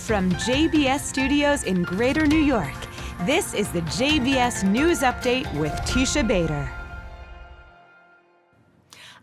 From JBS Studios in Greater New York, this is the JBS News Update with Teisha Bader.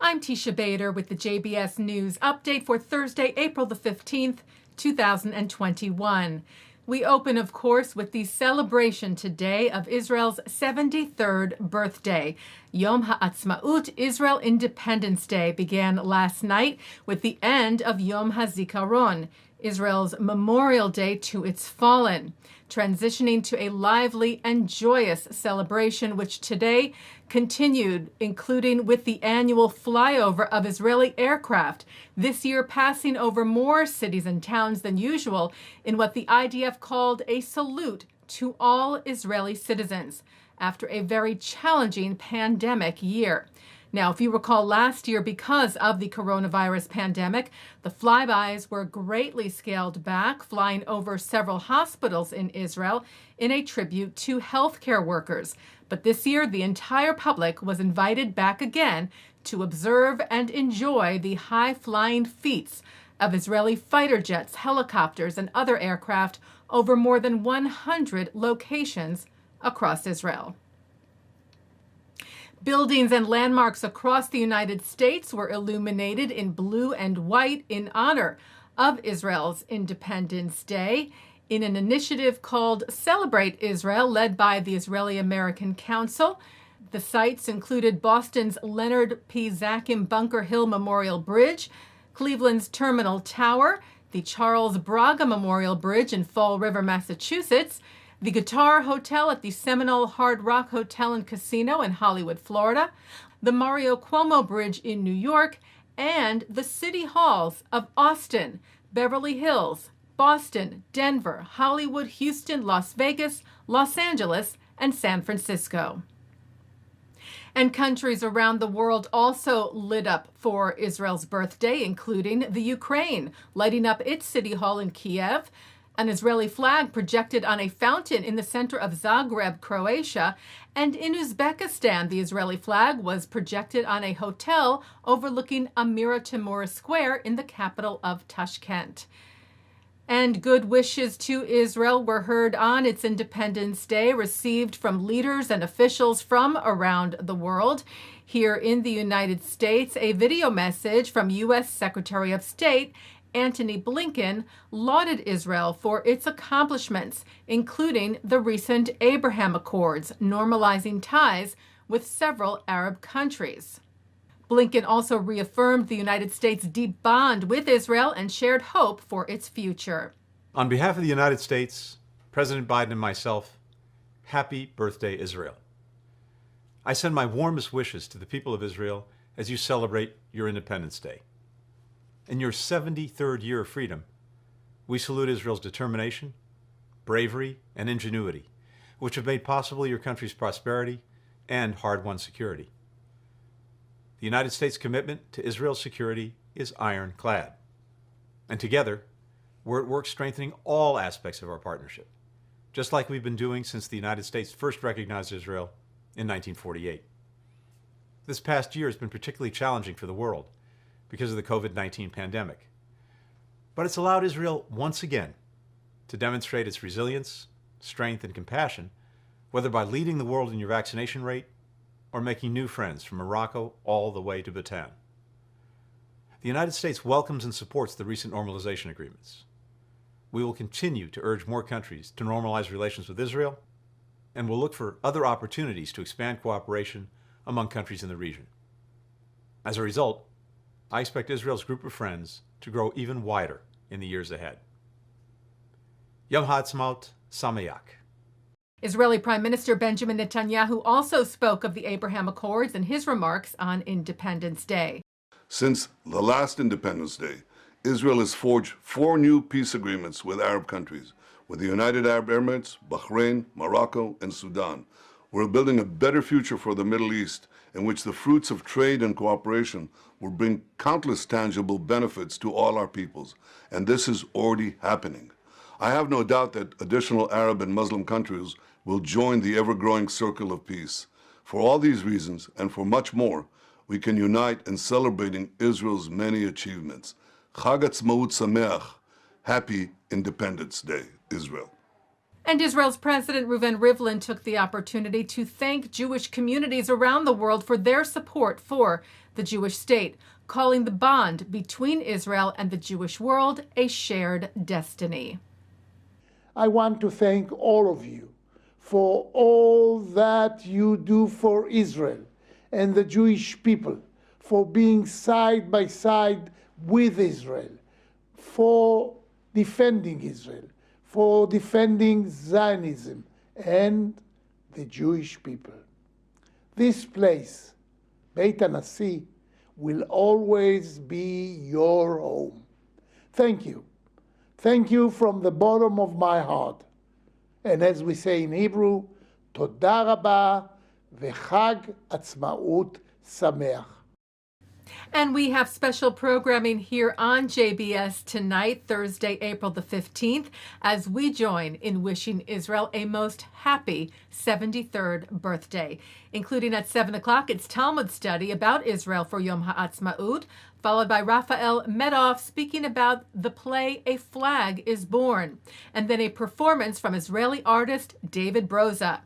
I'm Teisha Bader with the JBS News Update for Thursday, April the 15th, 2021. We open, of course, with the celebration today of Israel's 73rd birthday. Yom Ha'Atzmaut, Israel Independence Day, began last night with the end of Yom HaZikaron, Israel's memorial day to its fallen, transitioning to a lively and joyous celebration, which today continued, including with the annual flyover of Israeli aircraft, this year passing over more cities and towns than usual in what the IDF called a salute to all Israeli citizens after a very challenging pandemic year. Now, if you recall last year, because of the coronavirus pandemic, the flybys were greatly scaled back, flying over several hospitals in Israel in a tribute to healthcare workers. But this year, the entire public was invited back again to observe and enjoy the high-flying feats of Israeli fighter jets, helicopters, and other aircraft over more than 100 locations across Israel. Buildings and landmarks across the United States were illuminated in blue and white in honor of Israel's Independence Day in an initiative called Celebrate Israel, led by the Israeli American Council. The sites included Boston's Leonard P. Zakim Bunker Hill Memorial Bridge, Cleveland's Terminal Tower, the Charles Braga Memorial Bridge in Fall River, Massachusetts, the Guitar Hotel at the Seminole Hard Rock Hotel and Casino in Hollywood, Florida, the Mario Cuomo Bridge in New York, and the city halls of Austin, Beverly Hills, Boston, Denver, Hollywood, Houston, Las Vegas, Los Angeles, and San Francisco. And countries around the world also lit up for Israel's birthday, including the Ukraine, lighting up its city hall in Kiev, an Israeli flag projected on a fountain in the center of Zagreb, Croatia, and in Uzbekistan, the Israeli flag was projected on a hotel overlooking Amira Temur Square in the capital of Tashkent. And good wishes to Israel were heard on its Independence Day, received from leaders and officials from around the world. Here in the United States, a video message from U.S. Secretary of State Antony Blinken lauded Israel for its accomplishments, including the recent Abraham Accords, normalizing ties with several Arab countries. Blinken also reaffirmed the United States' deep bond with Israel and shared hope for its future. On behalf of the United States, President Biden and myself, happy birthday, Israel. I send my warmest wishes to the people of Israel as you celebrate your Independence Day. In your 73rd year of freedom, we salute Israel's determination, bravery, and ingenuity, which have made possible your country's prosperity and hard-won security. The United States' commitment to Israel's security is ironclad. And together, we're at work strengthening all aspects of our partnership, just like we've been doing since the United States first recognized Israel in 1948. This past year has been particularly challenging for the world because of the COVID-19 pandemic. But it's allowed Israel once again to demonstrate its resilience, strength, and compassion, whether by leading the world in your vaccination rate or making new friends from Morocco all the way to Bhutan. The United States welcomes and supports the recent normalization agreements. We will continue to urge more countries to normalize relations with Israel, and will look for other opportunities to expand cooperation among countries in the region. As a result, I expect Israel's group of friends to grow even wider in the years ahead. Yom Ha'Atzmaut Sameach. Israeli Prime Minister Benjamin Netanyahu also spoke of the Abraham Accords in his remarks on Independence Day. Since the last Independence Day, Israel has forged 4 new peace agreements with Arab countries, with the United Arab Emirates, Bahrain, Morocco, and Sudan. We're building a better future for the Middle East, in which the fruits of trade and cooperation will bring countless tangible benefits to all our peoples, and this is already happening. I have no doubt that additional Arab and Muslim countries will join the ever-growing circle of peace. For all these reasons, and for much more, we can unite in celebrating Israel's many achievements. Chag Atzmaut Sameach, Happy Independence Day, Israel. And Israel's President Reuven Rivlin took the opportunity to thank Jewish communities around the world for their support for the Jewish state, calling the bond between Israel and the Jewish world a shared destiny. I want to thank all of you for all that you do for Israel and the Jewish people, for being side by side with Israel, for defending Israel, for defending Zionism and the Jewish people. This place, Beit HaNasi, will always be your home. Thank you. Thank you from the bottom of my heart. And as we say in Hebrew, Toda Rabba v'Chag Atzmaut Sameach. And we have special programming here on JBS tonight, Thursday, April the 15th, as we join in wishing Israel a most happy 73rd birthday. Including at 7 o'clock, it's Talmud study about Israel for Yom Ha'Atzmaut, followed by Raphael Medoff speaking about the play A Flag is Born, and then a performance from Israeli artist David Broza.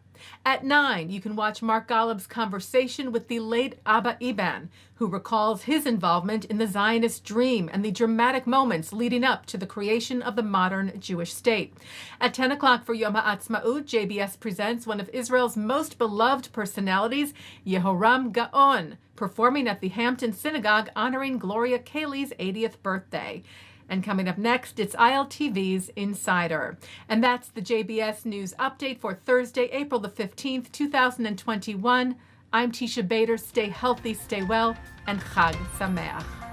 At 9, you can watch Mark Golub's conversation with the late Abba Eban, who recalls his involvement in the Zionist dream and the dramatic moments leading up to the creation of the modern Jewish state. At 10 o'clock for Yom Ha'Atzmaut, JBS presents one of Israel's most beloved personalities, Yehoram Gaon, performing at the Hampton Synagogue honoring Gloria Cayley's 80th birthday. And coming up next, it's ILTV's Insider. And that's the JBS News Update for Thursday, April the 15th, 2021. I'm Teisha Bader. Stay healthy, stay well, and Chag Sameach.